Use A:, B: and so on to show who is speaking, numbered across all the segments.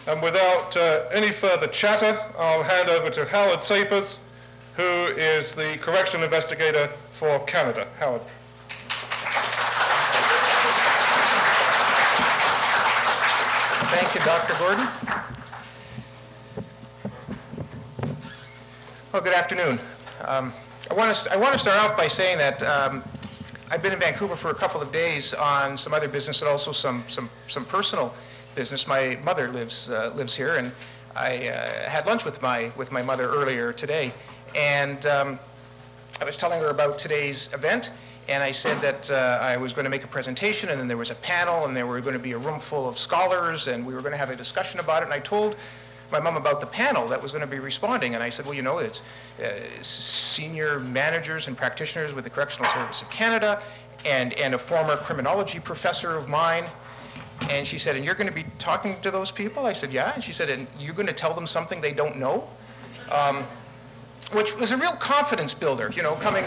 A: And without any further chatter, I'll hand over to Howard Sapers, who is the Correctional Investigator for Canada. Howard.
B: Thank you, Dr. Gordon. Well, good afternoon. I want to start off by saying that I've been in Vancouver for a couple of days on some other business and also some personal business. My mother lives here, and I had lunch with my mother earlier today, and I was telling her about today's event, and I said that I was going to make a presentation, and then there was a panel, and there were going to be a room full of scholars, and we were going to have a discussion about it. And I told my mom about the panel that was going to be responding, and I said, well, you know, it's senior managers and practitioners with the Correctional Service of Canada, and a former criminology professor of mine. And she said, and you're going to be talking to those people? I said, yeah. And she said, and you're going to tell them something they don't know? Which was a real confidence builder, you know, coming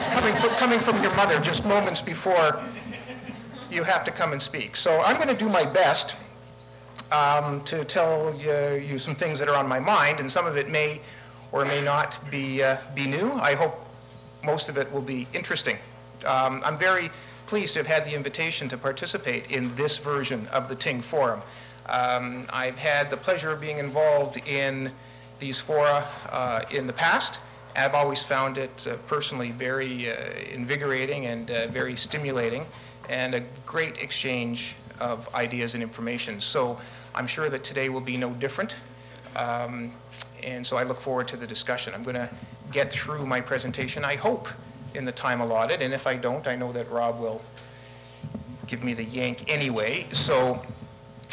B: from your mother just moments before you have to come and speak. So I'm going to do my best to tell you some things that are on my mind, and some of it may or may not be new. I hope most of it will be interesting. I'm very pleased to have had the invitation to participate in this version of the Ting Forum. I've had the pleasure of being involved in these fora in the past. I've always found it personally very invigorating and very stimulating, and a great exchange of ideas and information. So I'm sure that today will be no different. And so I look forward to the discussion. I'm going to get through my presentation, I hope, in the time allotted. And if I don't, I know that Rob will give me the yank anyway, so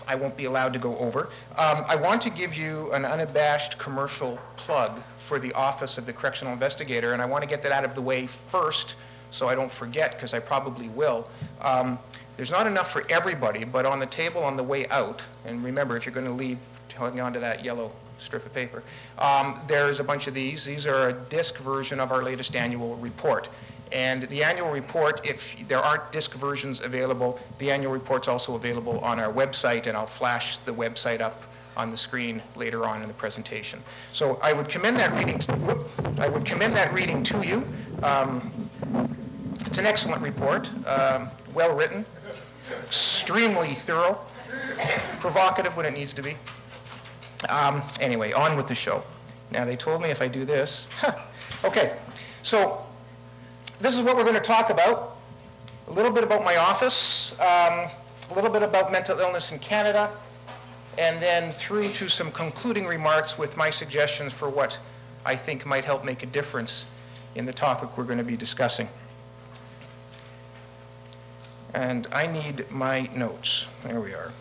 B: I won't be allowed to go over. I want to give you an unabashed commercial plug for the Office of the Correctional Investigator, and I want to get that out of the way first so I don't forget, because I probably will. There's not enough for everybody, but on the table on the way out, and remember, if you're going to leave, holding on to that yellow strip of paper, there's a bunch of these. These are a disc version of our latest annual report. And the annual report, if there aren't disc versions available, the annual report's also available on our website, and I'll flash the website up on the screen later on in the presentation. So I would commend that reading to you. It's an excellent report, well written, extremely thorough, provocative when it needs to be. Anyway, on with the show. Now, they told me if I do this. Okay, so this is what we're going to talk about. A little bit about my office, a little bit about mental illness in Canada, and then through to some concluding remarks with my suggestions for what I think might help make a difference in the topic we're going to be discussing. And I need my notes. There we are.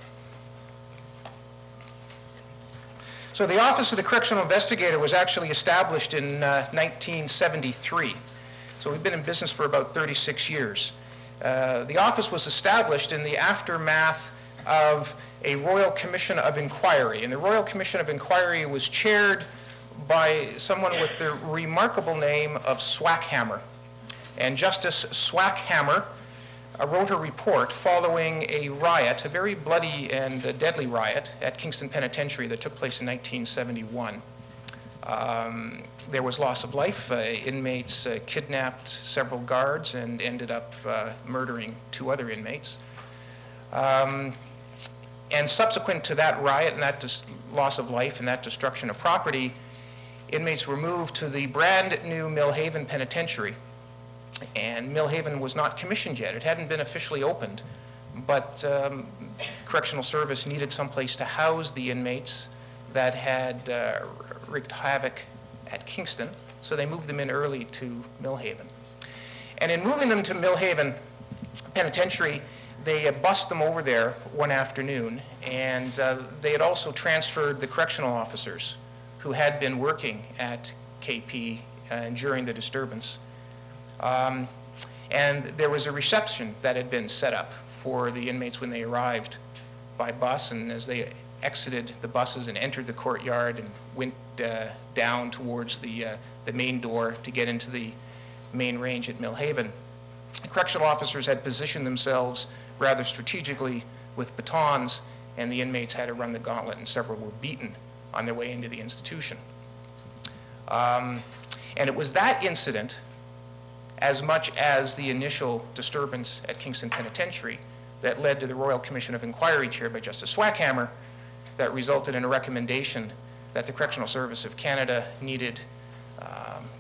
B: So the Office of the Correctional Investigator was actually established in 1973. So we've been in business for about 36 years. The office was established in the aftermath of a Royal Commission of Inquiry. And the Royal Commission of Inquiry was chaired by someone with the remarkable name of Swackhammer. And Justice Swackhammer wrote a report following a riot, a very bloody and deadly riot at Kingston Penitentiary that took place in 1971. There was loss of life. Inmates kidnapped several guards and ended up murdering 2 other inmates. And subsequent to that riot and that loss of life and that destruction of property, inmates were moved to the brand new Millhaven Penitentiary. And Millhaven was not commissioned yet. It hadn't been officially opened. But the Correctional Service needed someplace to house the inmates that had wreaked havoc at Kingston, so they moved them in early to Millhaven. And in moving them to Millhaven Penitentiary, they bussed them over there one afternoon, and they had also transferred the correctional officers who had been working at KP during the disturbance. And there was a reception that had been set up for the inmates when they arrived by bus, and as they exited the buses and entered the courtyard and went down towards the main door to get into the main range at Millhaven, the correctional officers had positioned themselves rather strategically with batons and the inmates had to run the gauntlet, and several were beaten on their way into the institution. And it was that incident, as much as the initial disturbance at Kingston Penitentiary, that led to the Royal Commission of Inquiry chaired by Justice Swackhammer, that resulted in a recommendation that the Correctional Service of Canada needed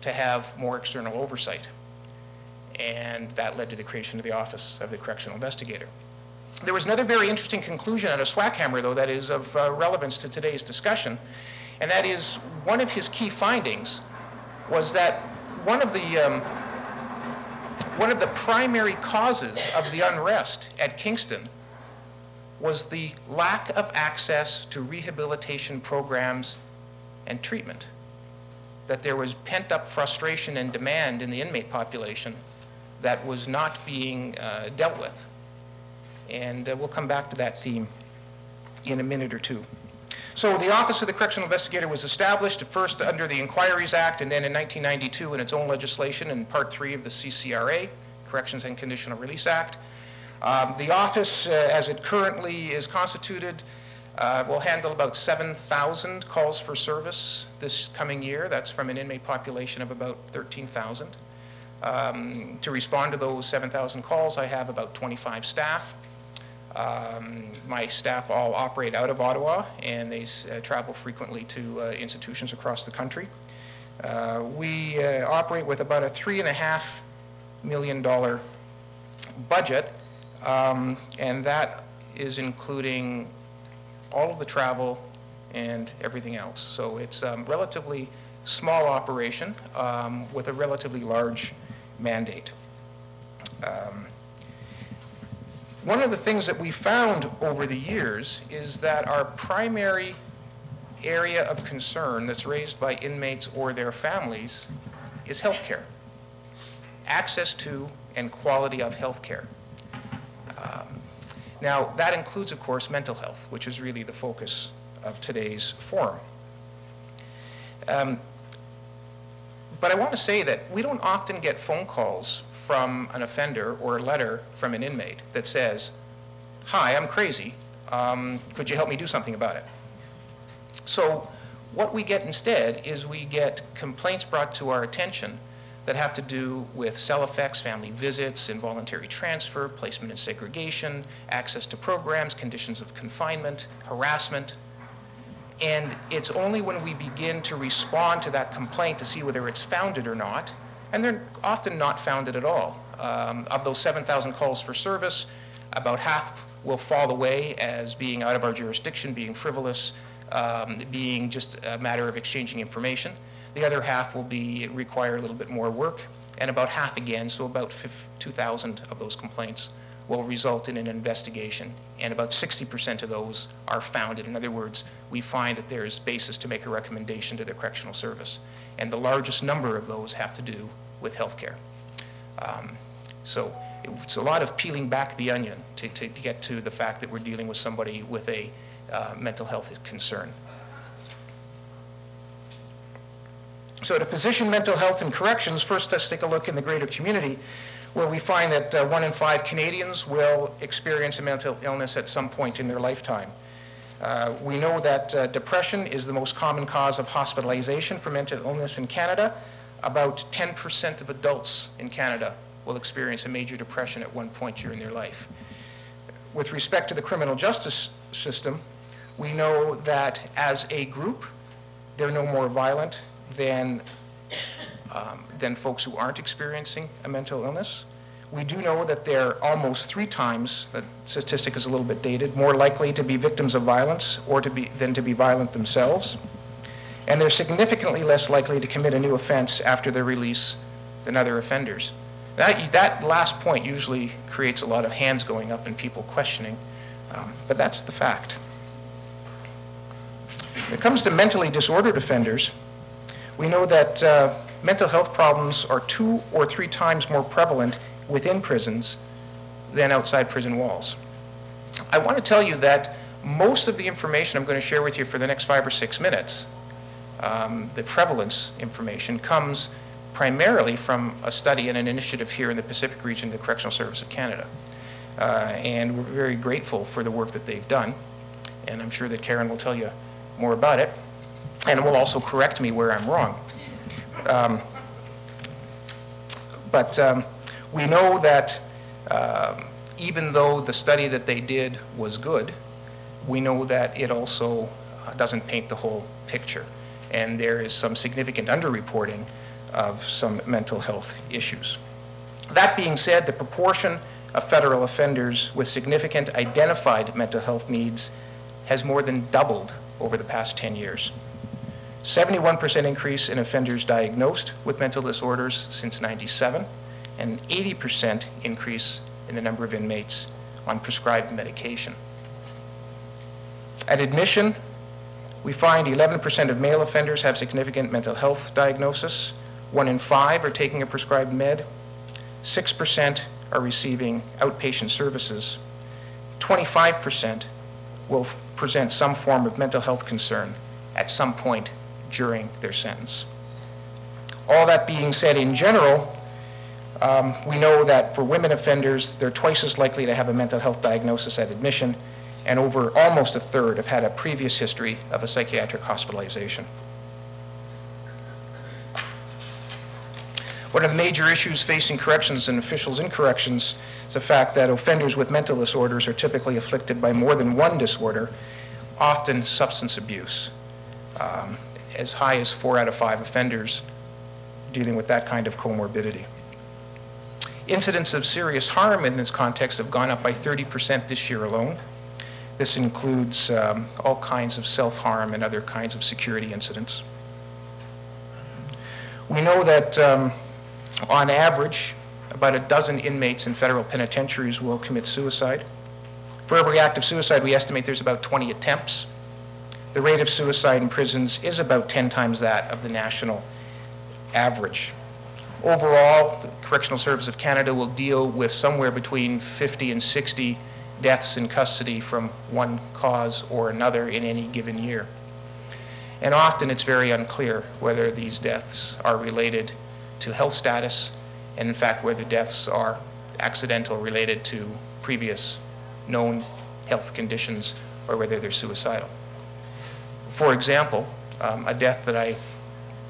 B: to have more external oversight. And that led to the creation of the Office of the Correctional Investigator. There was another very interesting conclusion out of Swackhammer, though, that is of relevance to today's discussion, and that is one of his key findings was that one of the primary causes of the unrest at Kingston was the lack of access to rehabilitation programs and treatment. That there was pent-up frustration and demand in the inmate population that was not being dealt with. And we'll come back to that theme in a minute or two. So the Office of the Correctional Investigator was established at first under the Inquiries Act, and then in 1992 in its own legislation in Part 3 of the CCRA, Corrections and Conditional Release Act. The office, as it currently is constituted, will handle about 7,000 calls for service this coming year. That's from an inmate population of about 13,000. To respond to those 7,000 calls, I have about 25 staff. My staff all operate out of Ottawa, and they travel frequently to institutions across the country. We operate with about a $3.5 million budget, and that is including all of the travel and everything else. So it's a relatively small operation with a relatively large mandate. One of the things that we found over the years is that our primary area of concern that's raised by inmates or their families is health care. Access to and quality of health care. Now, that includes, of course, mental health, which is really the focus of today's forum. But I want to say that we don't often get phone calls from an offender or a letter from an inmate that says, "Hi, I'm crazy. Could you help me do something about it?" So what we get instead is we get complaints brought to our attention that have to do with cell effects, family visits, involuntary transfer, placement in segregation, access to programs, conditions of confinement, harassment. And it's only when we begin to respond to that complaint to see whether it's founded or not, and they're often not founded at all. Of those 7,000 calls for service, about half will fall away as being out of our jurisdiction, being frivolous, being just a matter of exchanging information. The other half will require a little bit more work, and about half again, so about 2,000 of those complaints will result in an investigation, and about 60% of those are founded. In other words, we find that there is basis to make a recommendation to the correctional service, and the largest number of those have to do with health care. So it's a lot of peeling back the onion to get to the fact that we're dealing with somebody with a mental health concern. So to position mental health in corrections, first let's take a look in the greater community, where we find that 1 in 5 Canadians will experience a mental illness at some point in their lifetime. We know that depression is the most common cause of hospitalization for mental illness in Canada. About 10% of adults in Canada will experience a major depression at one point during their life. With respect to the criminal justice system, we know that as a group, they're no more violent than folks who aren't experiencing a mental illness. We do know that they're almost 3 times, that statistic is a little bit dated, more likely to be victims of violence than to be violent themselves. And they're significantly less likely to commit a new offense after their release than other offenders. That last point usually creates a lot of hands going up and people questioning, but that's the fact. When it comes to mentally disordered offenders, we know that mental health problems are 2 or 3 times more prevalent within prisons than outside prison walls. I want to tell you that most of the information I'm going to share with you for the next 5 or 6 minutes, the prevalence information, comes primarily from a study and an initiative here in the Pacific region of the Correctional Service of Canada. And we're very grateful for the work that they've done. and I'm sure that Karen will tell you more about it, and will also correct me where I'm wrong. But we know that even though the study that they did was good, we know that it also doesn't paint the whole picture. And there is some significant underreporting of some mental health issues. That being said, the proportion of federal offenders with significant identified mental health needs has more than doubled over the past 10 years. 71% increase in offenders diagnosed with mental disorders since '97, and 80% increase in the number of inmates on prescribed medication. At admission, we find 11% of male offenders have significant mental health diagnosis. 1 in 5 are taking a prescribed med. 6% are receiving outpatient services. 25% will present some form of mental health concern at some point during their sentence. All that being said, in general, we know that for women offenders, they're twice as likely to have a mental health diagnosis at admission, and over almost a third have had a previous history of a psychiatric hospitalization. One of the major issues facing corrections and officials in corrections is the fact that offenders with mental disorders are typically afflicted by more than one disorder, often substance abuse. As high as 4 out of 5 offenders dealing with that kind of comorbidity. Incidents of serious harm in this context have gone up by 30% this year alone. This includes all kinds of self-harm and other kinds of security incidents. We know that on average, about a dozen inmates in federal penitentiaries will commit suicide. For every act of suicide, we estimate there's about 20 attempts. The rate of suicide in prisons is about 10 times that of the national average. Overall, the Correctional Service of Canada will deal with somewhere between 50 and 60 deaths in custody from one cause or another in any given year. And often it's very unclear whether these deaths are related to health status, and in fact whether deaths are accidental, related to previous known health conditions, or whether they're suicidal. For example, a death that I'm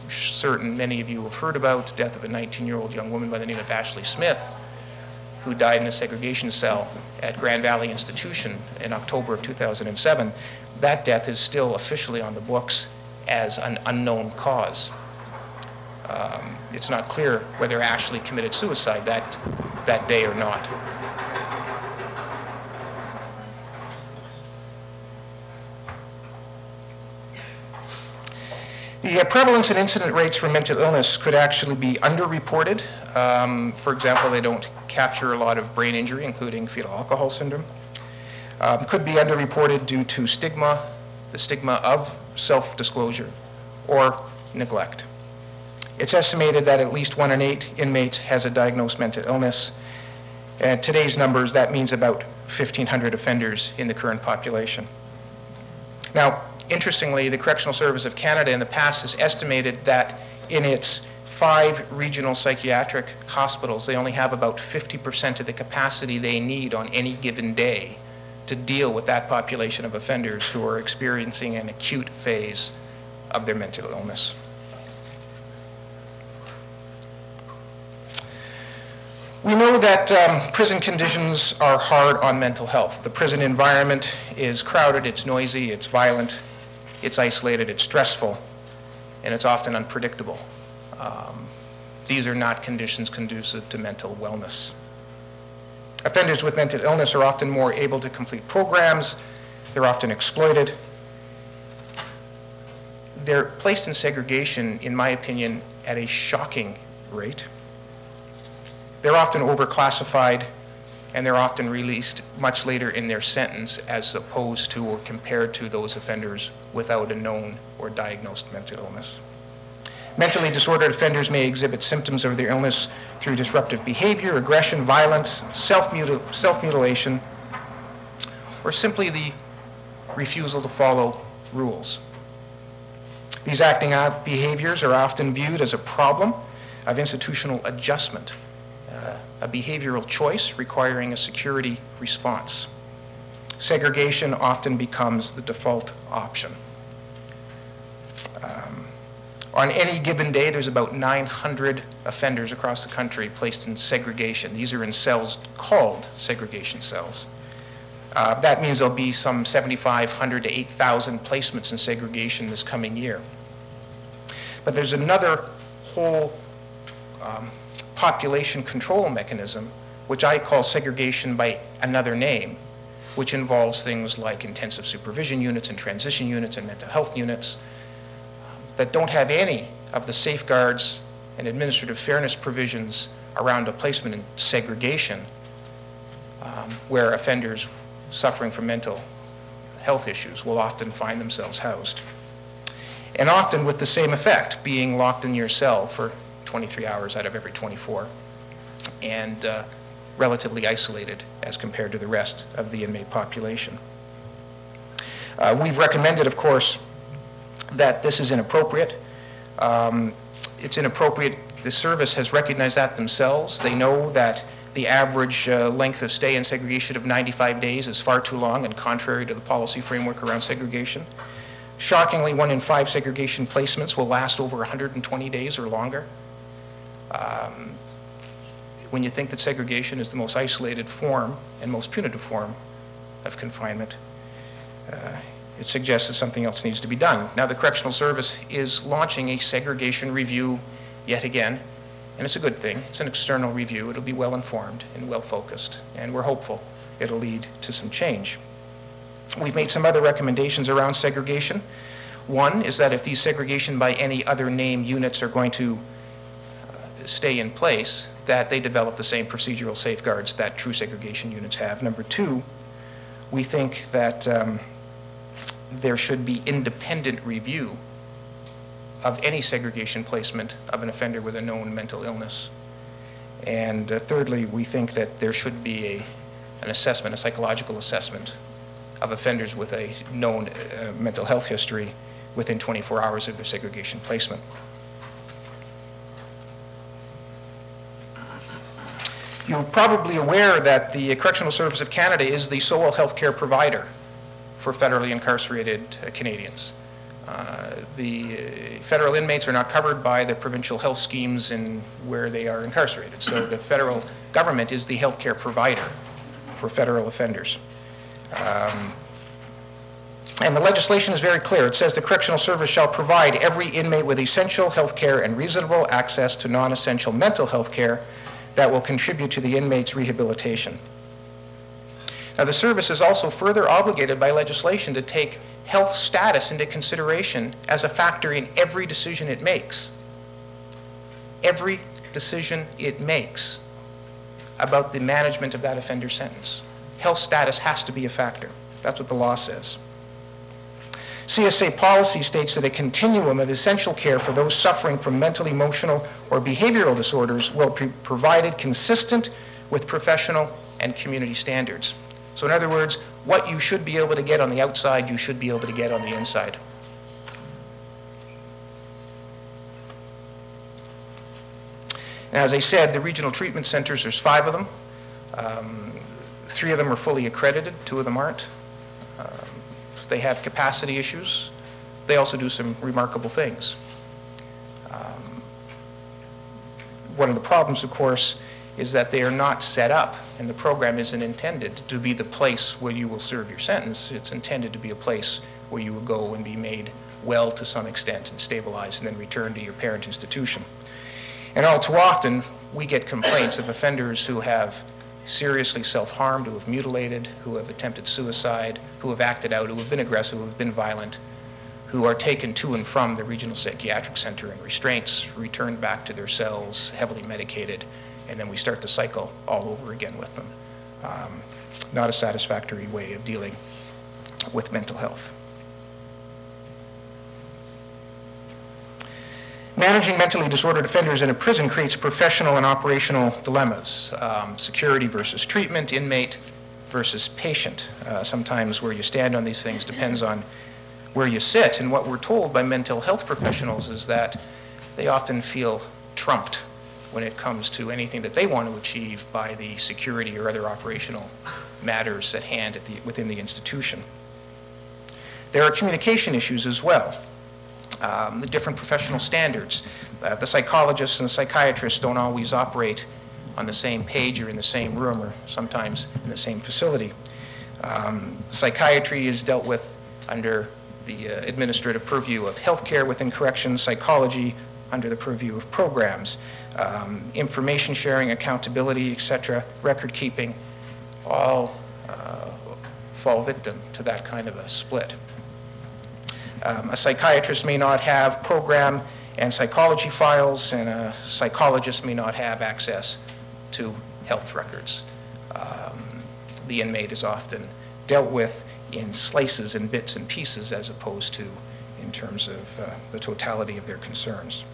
B: certain many of you have heard about, the death of a 19-year-old young woman by the name of Ashley Smith, who died in a segregation cell at Grand Valley Institution in October of 2007. That death is still officially on the books as an unknown cause. It's not clear whether Ashley committed suicide that day or not. The prevalence and incident rates for mental illness could actually be underreported. For example, they don't capture a lot of brain injury, including fetal alcohol syndrome. Could be underreported due to stigma, the stigma of self-disclosure, or neglect. It's estimated that at least 1 in 8 inmates has a diagnosed mental illness. At today's numbers, that means about 1,500 offenders in the current population. Now, interestingly, the Correctional Service of Canada in the past has estimated that in its 5 regional psychiatric hospitals, they only have about 50% of the capacity they need on any given day to deal with that population of offenders who are experiencing an acute phase of their mental illness. We know that prison conditions are hard on mental health. The prison environment is crowded, it's noisy, it's violent, it's isolated, it's stressful, and it's often unpredictable. These are not conditions conducive to mental wellness. Offenders with mental illness are often more able to complete programs. They're often exploited. They're placed in segregation, in my opinion, at a shocking rate. They're often overclassified, and they're often released much later in their sentence as opposed to or compared to those offenders without a known or diagnosed mental illness. Mentally disordered offenders may exhibit symptoms of their illness through disruptive behavior, aggression, violence, self-mutilation, or simply the refusal to follow rules. These acting out behaviors are often viewed as a problem of institutional adjustment, a behavioral choice requiring a security response. segregation often becomes the default option. On any given day, there's about 900 offenders across the country placed in segregation. These are in cells called segregation cells. That means there'll be some 7,500 to 8,000 placements in segregation this coming year. But there's another whole population control mechanism, which I call segregation by another name, which involves things like intensive supervision units and transition units and mental health units that don't have any of the safeguards and administrative fairness provisions around a placement in segregation, where offenders suffering from mental health issues will often find themselves housed. And often with the same effect, being locked in your cell for 23 hours out of every 24, and relatively isolated as compared to the rest of the inmate population. We've recommended, of course, that this is inappropriate. It's inappropriate. The service has recognized that themselves. They know that the average length of stay in segregation of 95 days is far too long and contrary to the policy framework around segregation. Shockingly, 1 in 5 segregation placements will last over 120 days or longer. When you think that segregation is the most isolated form and most punitive form of confinement, it suggests that something else needs to be done. Now, the Correctional Service is launching a segregation review yet again, and it's a good thing. It's an external review. It'll be well-informed and well-focused, and we're hopeful it'll lead to some change. We've made some other recommendations around segregation. One is that if these segregation by any other name units are going to stay in place, that they develop the same procedural safeguards that true segregation units have. Number 2, we think that there should be independent review of any segregation placement of an offender with a known mental illness. And thirdly, we think that there should be an assessment, a psychological assessment of offenders with a known mental health history within 24 hours of their segregation placement. You're probably aware that the Correctional Service of Canada is the sole healthcare provider for federally incarcerated Canadians. The federal inmates are not covered by the provincial health schemes in where they are incarcerated. So the federal government is the healthcare provider for federal offenders. And the legislation is very clear. It says the Correctional Service shall provide every inmate with essential health care and reasonable access to non-essential mental health care that will contribute to the inmate's rehabilitation. Now, the service is also further obligated by legislation to take health status into consideration as a factor in every decision it makes. Every decision it makes about the management of that offender's sentence. Health status has to be a factor. That's what the law says. CSA policy states that a continuum of essential care for those suffering from mental, emotional, or behavioral disorders will be provided consistent with professional and community standards. So in other words, what you should be able to get on the outside, you should be able to get on the inside. Now, as I said, the regional treatment centers, there's 5 of them. 3 of them are fully accredited, 2 of them aren't. They have capacity issues. They also do some remarkable things. One of the problems, of course, is that they are not set up, and the program isn't intended to be the place where you will serve your sentence. It's intended to be a place where you will go and be made well to some extent and stabilized and then return to your parent institution. And all too often, we get complaints of offenders who have seriously self-harmed, who have mutilated, who have attempted suicide, who have acted out, who have been aggressive, who have been violent, who are taken to and from the regional psychiatric center in restraints, returned back to their cells, heavily medicated, and then we start the cycle all over again with them. Not a satisfactory way of dealing with mental health. Managing mentally disordered offenders in a prison creates professional and operational dilemmas. Security versus treatment, inmate versus patient. Sometimes where you stand on these things depends on where you sit, and what we're told by mental health professionals is that they often feel trumped when it comes to anything that they want to achieve by the security or other operational matters at hand within the institution. There are communication issues as well. The different professional standards. The psychologists and the psychiatrists don't always operate on the same page or in the same room or sometimes in the same facility. Psychiatry is dealt with under the administrative purview of healthcare within corrections, psychology under the purview of programs, information sharing, accountability, etc., record keeping, all fall victim to that kind of a split. A psychiatrist may not have program and psychology files, and a psychologist may not have access to health records. The inmate is often dealt with in slices and bits and pieces as opposed to in terms of the totality of their concerns.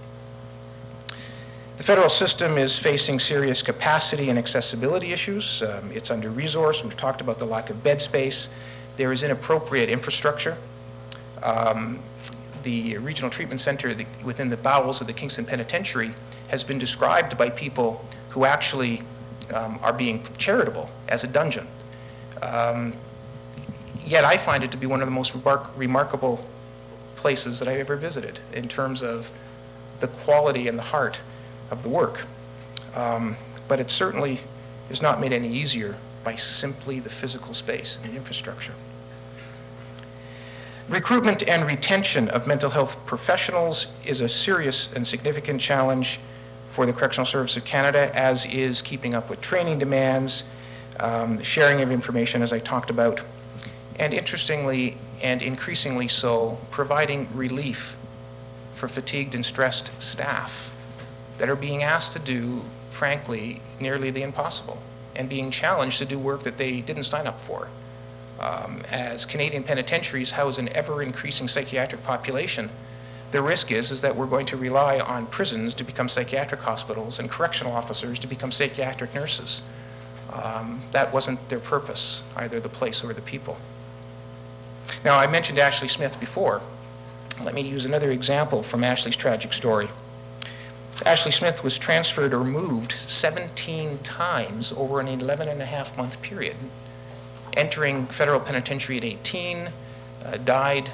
B: The federal system is facing serious capacity and accessibility issues. It's under-resourced. We've talked about the lack of bed space. There is inappropriate infrastructure. The regional treatment center within the bowels of the Kingston Penitentiary has been described by people who actually are being charitable as a dungeon. Yet I find it to be one of the most remarkable places that I've ever visited in terms of the quality and the heart of the work. But it certainly is not made any easier by simply the physical space and the infrastructure. Recruitment and retention of mental health professionals is a serious and significant challenge for the Correctional Service of Canada, as is keeping up with training demands, sharing of information, as I talked about, and interestingly and increasingly so, providing relief for fatigued and stressed staff that are being asked to do, frankly, nearly the impossible, and being challenged to do work that they didn't sign up for. As Canadian penitentiaries house an ever-increasing psychiatric population, the risk is that we're going to rely on prisons to become psychiatric hospitals and correctional officers to become psychiatric nurses. That wasn't their purpose, either the place or the people. Now, I mentioned Ashley Smith before. Let me use another example from Ashley's tragic story. Ashley Smith was transferred or moved 17 times over an 11.5-month period. Entering federal penitentiary at 18, died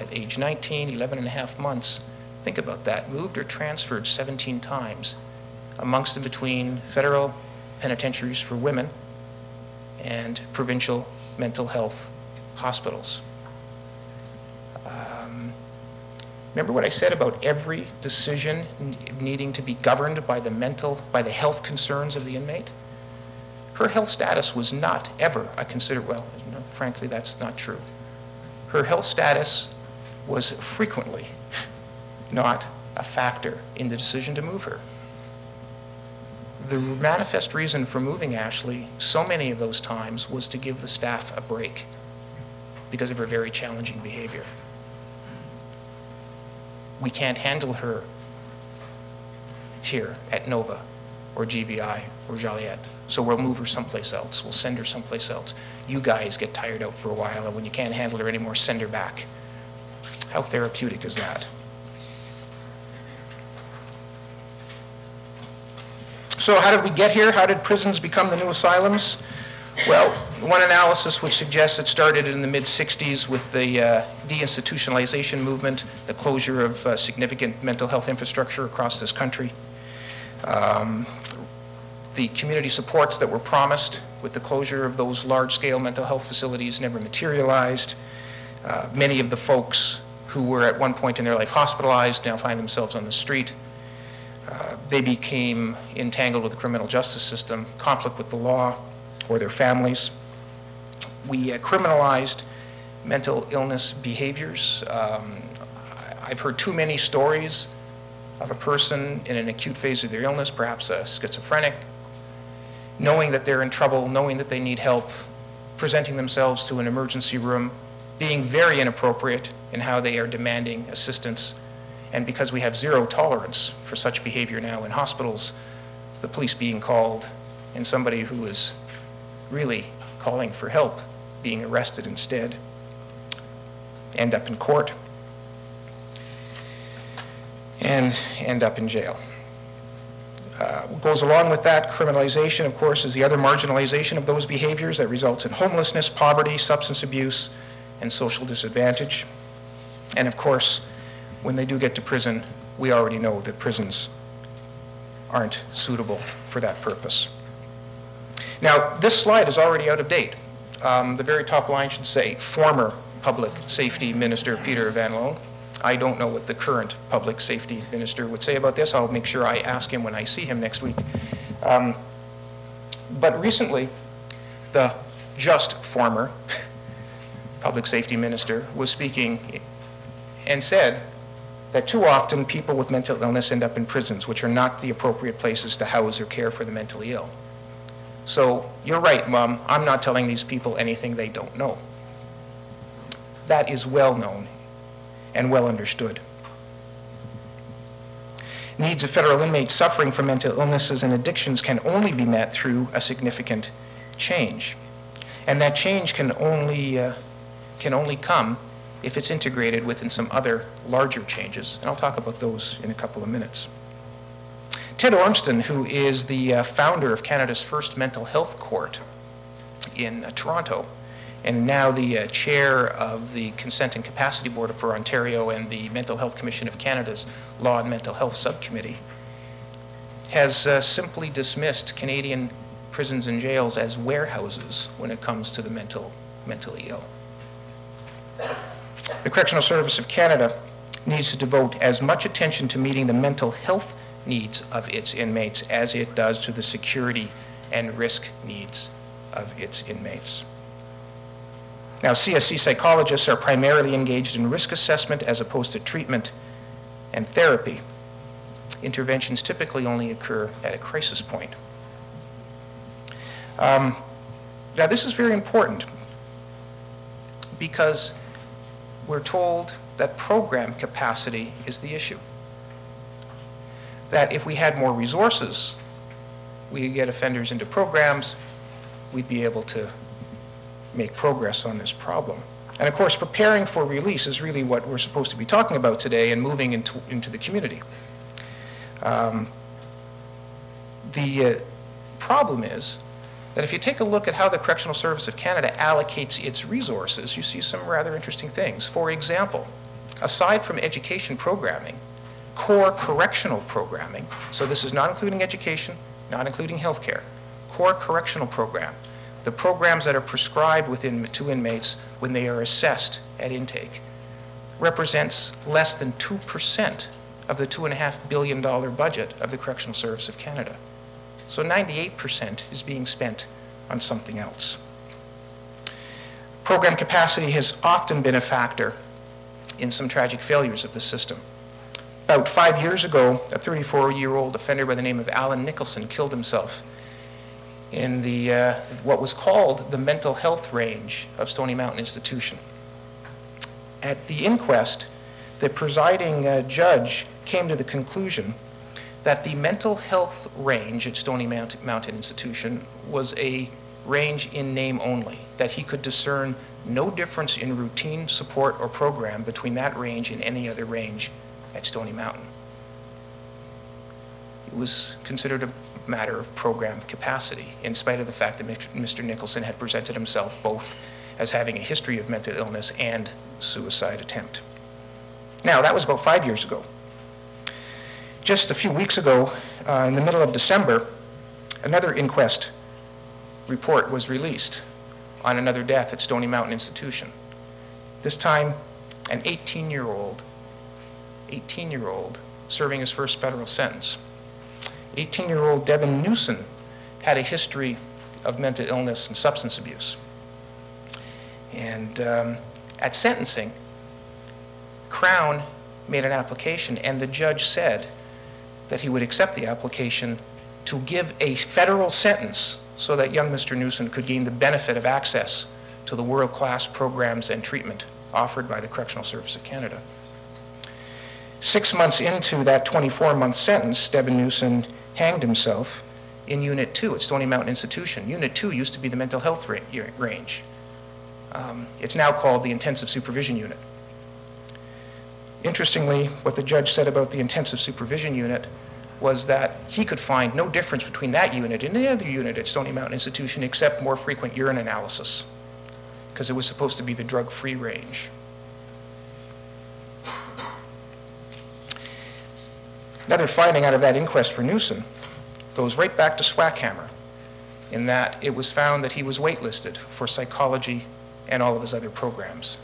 B: at age 19, 11.5 months. Think about that, moved or transferred 17 times amongst and between federal penitentiaries for women and provincial mental health hospitals. Remember what I said about every decision needing to be governed by the health concerns of the inmate? Her health status was not ever a well, frankly, that's not true. Her health status was frequently not a factor in the decision to move her. The manifest reason for moving Ashley so many of those times was to give the staff a break because of her very challenging behavior. We can't handle her here at Nova or GVI or Joliet, so we'll move her someplace else. We'll send her someplace else. You guys get tired out for a while, and when you can't handle her anymore, send her back. How therapeutic is that? So how did we get here? How did prisons become the new asylums? Well, one analysis would suggest it started in the mid-60s with the deinstitutionalization movement, the closure of significant mental health infrastructure across this country. The community supports that were promised with the closure of those large-scale mental health facilities never materialized. Many of the folks who were at one point in their life hospitalized now find themselves on the street. They became entangled with the criminal justice system, conflict with the law, or their families. We criminalized mental illness behaviors. I've heard too many stories of a person in an acute phase of their illness, perhaps a schizophrenic, knowing that they're in trouble, knowing that they need help, presenting themselves to an emergency room, being very inappropriate in how they are demanding assistance. And because we have zero tolerance for such behavior now in hospitals, the police being called and somebody who is really calling for help being arrested instead, end up in court, and end up in jail. Goes along with that, criminalization, of course, is the other marginalization of those behaviors that results in homelessness, poverty, substance abuse, and social disadvantage. And of course, when they do get to prison, we already know that prisons aren't suitable for that purpose. Now, this slide is already out of date. The very top line should say, former Public Safety Minister Peter Van Loan. I don't know what the current Public Safety Minister would say about this. I'll make sure I ask him when I see him next week. But recently, the just former Public Safety Minister was speaking and said that too often people with mental illness end up in prisons, which are not the appropriate places to house or care for the mentally ill. So you're right, Mom, I'm not telling these people anything they don't know. That is well known and well understood. Needs of federal inmates suffering from mental illnesses and addictions can only be met through a significant change. And that change can only come if it's integrated within some other larger changes. And I'll talk about those in a couple of minutes. Ted Ormston, who is the founder of Canada's first mental health court in Toronto, and now the chair of the Consent and Capacity Board for Ontario and the Mental Health Commission of Canada's Law and Mental Health Subcommittee, has simply dismissed Canadian prisons and jails as warehouses when it comes to the mentally ill. The Correctional Service of Canada needs to devote as much attention to meeting the mental health needs of its inmates as it does to the security and risk needs of its inmates. Now, CSC psychologists are primarily engaged in risk assessment as opposed to treatment and therapy. Interventions typically only occur at a crisis point. Now, this is very important because we're told that program capacity is the issue. That if we had more resources, we could get offenders into programs, we'd be able to make progress on this problem. And of course, preparing for release is really what we're supposed to be talking about today and moving into the community. The problem is that if you take a look at how the Correctional Service of Canada allocates its resources, you see some rather interesting things. For example, aside from education programming, core correctional programming, so this is not including education, not including healthcare, core correctional program, the programs that are prescribed to inmates when they are assessed at intake, represents less than 2% of the $2.5 billion budget of the Correctional Service of Canada. So 98% is being spent on something else. Program capacity has often been a factor in some tragic failures of the system. About 5 years ago, a 34-year-old offender by the name of Alan Nicholson killed himself in the what was called the mental health range of Stony Mountain Institution. At the inquest, the presiding judge came to the conclusion that the mental health range at Stony Mountain Institution was a range in name only, that he could discern no difference in routine support or program between that range and any other range at Stony Mountain. It was considered a matter of program capacity, in spite of the fact that Mr. Nicholson had presented himself both as having a history of mental illness and suicide attempt. Now, that was about 5 years ago. Just a few weeks ago, in the middle of December, another inquest report was released on another death at Stony Mountain Institution. This time, an 18-year-old serving his first federal sentence. 18-year-old Devin Newson had a history of mental illness and substance abuse. And at sentencing, Crown made an application, and the judge said that he would accept the application to give a federal sentence so that young Mr. Newson could gain the benefit of access to the world-class programs and treatment offered by the Correctional Service of Canada. 6 months into that 24-month sentence, Devin Newson hanged himself in Unit 2 at Stony Mountain Institution. Unit 2 used to be the mental health range. It's now called the Intensive Supervision Unit. Interestingly, what the judge said about the Intensive Supervision Unit was that he could find no difference between that unit and any other unit at Stony Mountain Institution except more frequent urine analysis, because it was supposed to be the drug-free range. Another finding out of that inquest for Newsom goes right back to Swackhammer, in that it was found that he was waitlisted for psychology and all of his other programs.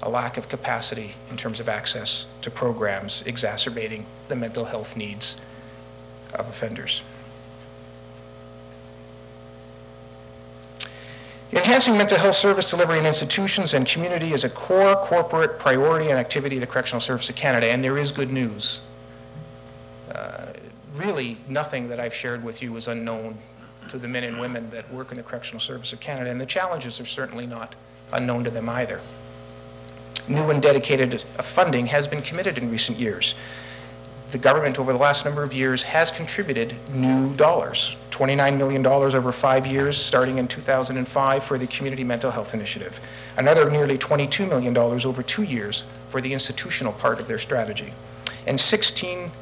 B: A lack of capacity in terms of access to programs exacerbating the mental health needs of offenders. Enhancing mental health service delivery in institutions and community is a core corporate priority and activity of the Correctional Service of Canada, and there is good news. Really, nothing that I've shared with you is unknown to the men and women that work in the Correctional Service of Canada, and the challenges are certainly not unknown to them either. New and dedicated funding has been committed in recent years. The government over the last number of years has contributed new dollars, $29 million over 5 years starting in 2005 for the Community Mental Health Initiative, another nearly $22 million over 2 years for the institutional part of their strategy, and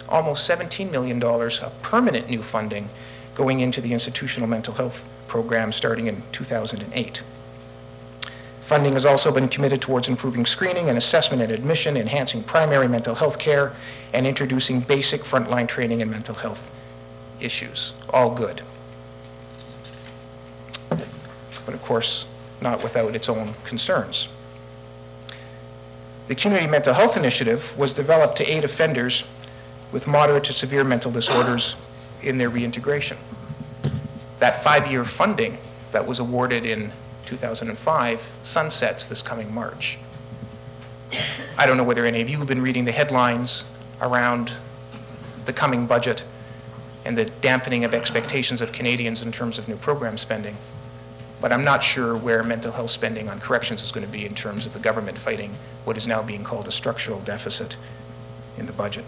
B: almost $17 million of permanent new funding going into the institutional mental health program starting in 2008. Funding has also been committed towards improving screening and assessment and admission, enhancing primary mental health care, and introducing basic frontline training in mental health issues. All good. But of course, not without its own concerns. The Community Mental Health Initiative was developed to aid offenders with moderate to severe mental disorders in their reintegration. That 5-year funding that was awarded in 2005 sunsets this coming March. I don't know whether any of you have been reading the headlines around the coming budget and the dampening of expectations of Canadians in terms of new program spending, but I'm not sure where mental health spending on corrections is going to be in terms of the government fighting what is now being called a structural deficit in the budget.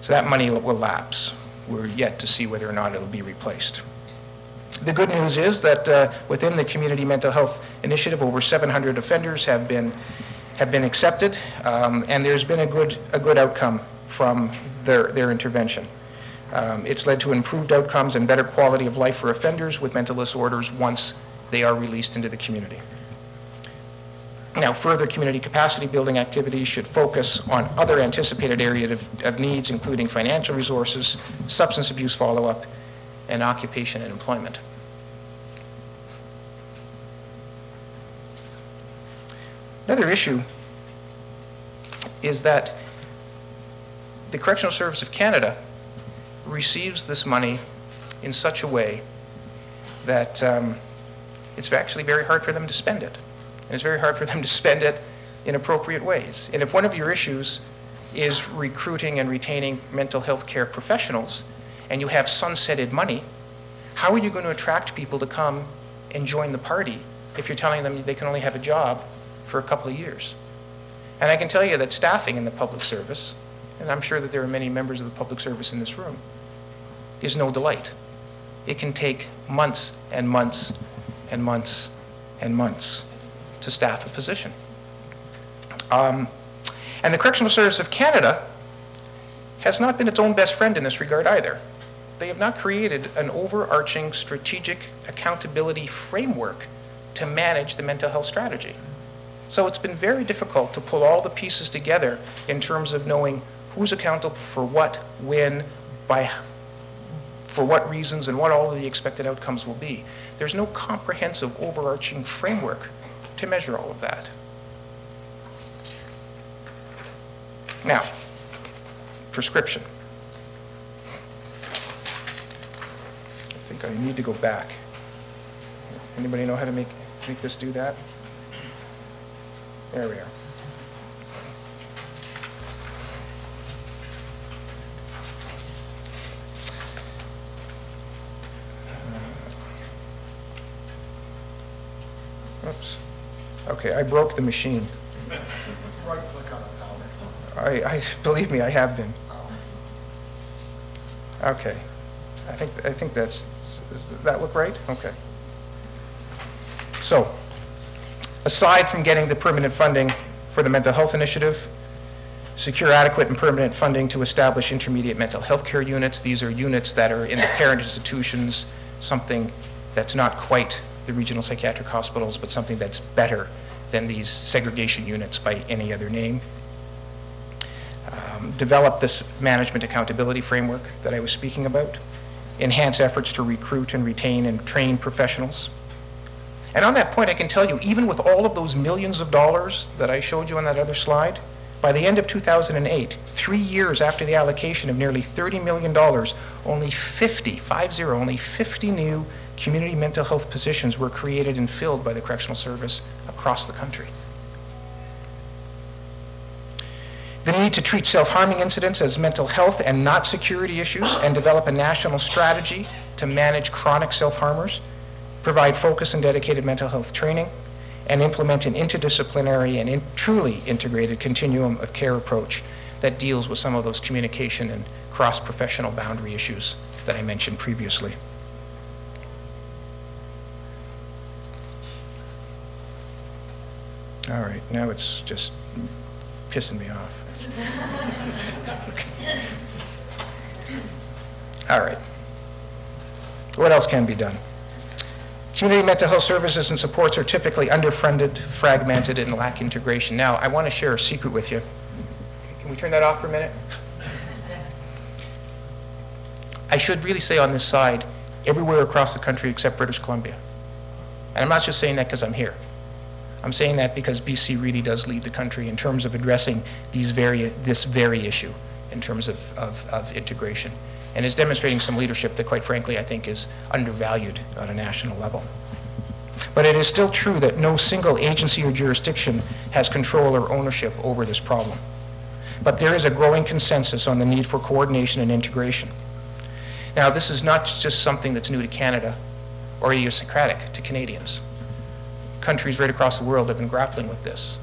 B: So that money will lapse. We're yet to see whether or not it'll be replaced. The good news is that within the Community Mental Health Initiative, over 700 offenders have been accepted, and there's been a good outcome from their intervention. It's led to improved outcomes and better quality of life for offenders with mental disorders once they are released into the community. Now, further community capacity building activities should focus on other anticipated areas of needs, including financial resources, substance abuse follow-up, and occupation and employment. Another issue is that the Correctional Service of Canada receives this money in such a way that it's actually very hard for them to spend it. And it's very hard for them to spend it in appropriate ways. And if one of your issues is recruiting and retaining mental health care professionals, and you have sunsetted money, how are you going to attract people to come and join the party if you're telling them they can only have a job for a couple of years? And I can tell you that staffing in the public service, and I'm sure that there are many members of the public service in this room, is no delight. It can take months and months and months and months to staff a position. And the Correctional Service of Canada has not been its own best friend in this regard either. They have not created an overarching strategic accountability framework to manage the mental health strategy. So it's been very difficult to pull all the pieces together in terms of knowing who's accountable for what, when, for what reasons, and what all of the expected outcomes will be. There's no comprehensive overarching framework to measure all of that. Now, prescription. I think I need to go back. Anybody know how to make this do that? There we are. Oops. Okay, I broke the machine.
C: Right click on the power.
B: Believe me, I have been. Okay. I think does that look right? Okay. So, aside from getting the permanent funding for the mental health initiative, Secure adequate and permanent funding to establish intermediate mental health care units. These are units that are in the parent institutions, something that's not quite the regional psychiatric hospitals, but something that's better than these segregation units by any other name. Develop this management accountability framework that I was speaking about. Enhance efforts to recruit and retain and train professionals. And on that point, I can tell you, even with all of those millions of dollars that I showed you on that other slide, by the end of 2008, 3 years after the allocation of nearly $30 million, only 50 new community mental health positions were created and filled by the Correctional Service across the country. The need to treat self-harming incidents as mental health and not security issues and develop a national strategy to manage chronic self-harmers, provide focused and dedicated mental health training, and implement an interdisciplinary and truly integrated continuum of care approach that deals with some of those communication and cross-professional boundary issues that I mentioned previously. All right, now it's just pissing me off. All right. What else can be done? Community mental health services and supports are typically underfunded, fragmented, and lack integration. Now, I want to share a secret with you. Can we turn that off for a minute? I should really say on this side, everywhere across the country except British Columbia. And I'm not just saying that because I'm here. I'm saying that because BC really does lead the country in terms of addressing this very issue in terms of integration, and is demonstrating some leadership that, quite frankly, I think is undervalued on a national level. But it is still true that no single agency or jurisdiction has control or ownership over this problem. But there is a growing consensus on the need for coordination and integration. Now, this is not just something that's new to Canada or idiosyncratic to Canadians. Countries right across the world have been grappling with this.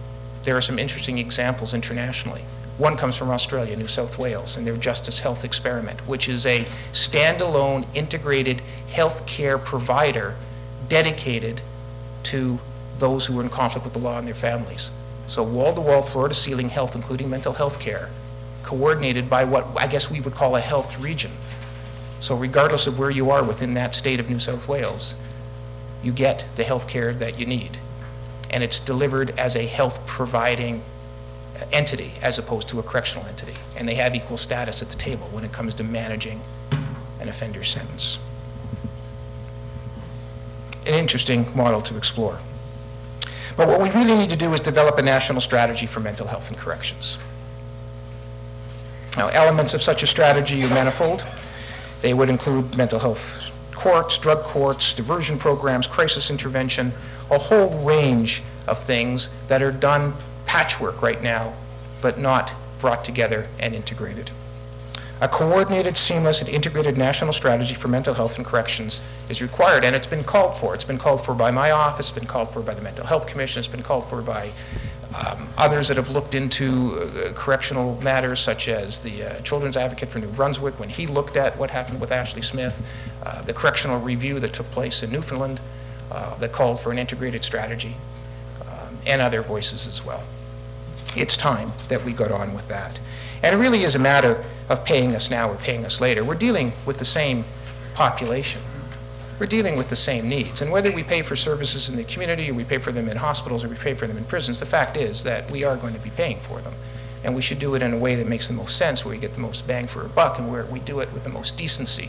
B: There are some interesting examples internationally. One comes from Australia, New South Wales, and their Justice Health Experiment, which is a standalone integrated healthcare provider dedicated to those who are in conflict with the law and their families. So wall-to-wall, floor-to-ceiling health, including mental health care, coordinated by what I guess we would call a health region. So regardless of where you are within that state of New South Wales, you get the health care that you need. And it's delivered as a health providing entity as opposed to a correctional entity. And they have equal status at the table when it comes to managing an offender's sentence. An interesting model to explore. But what we really need to do is develop a national strategy for mental health and corrections. Now, elements of such a strategy are manifold. They would include mental health courts, drug courts, diversion programs, crisis intervention, a whole range of things that are done patchwork right now, but not brought together and integrated. A coordinated, seamless, and integrated national strategy for mental health and corrections is required, and it's been called for. It's been called for by my office, it's been called for by the Mental Health Commission, it's been called for by others that have looked into correctional matters, such as the Children's Advocate for New Brunswick, when he looked at what happened with Ashley Smith, the correctional review that took place in Newfoundland that called for an integrated strategy, and other voices as well. It's time that we got on with that. And it really is a matter of paying us now or paying us later. We're dealing with the same population. We're dealing with the same needs. And whether we pay for services in the community, or we pay for them in hospitals, or we pay for them in prisons, the fact is that we are going to be paying for them. And we should do it in a way that makes the most sense, where we get the most bang for our buck, and where we do it with the most decency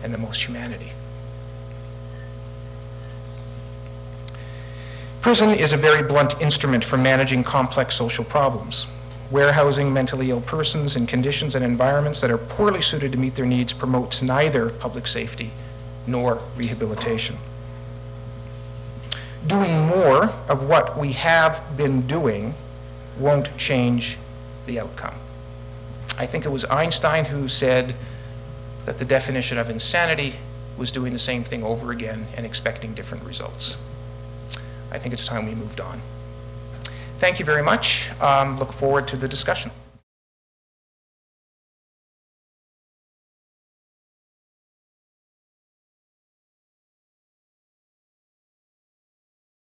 B: and the most humanity. Prison is a very blunt instrument for managing complex social problems. Warehousing mentally ill persons in conditions and environments that are poorly suited to meet their needs promotes neither public safety nor rehabilitation. Doing more of what we have been doing won't change the outcome. I think it was Einstein who said that the definition of insanity was doing the same thing over again and expecting different results. I think it's time we moved on. Thank you very much. Look forward to the discussion.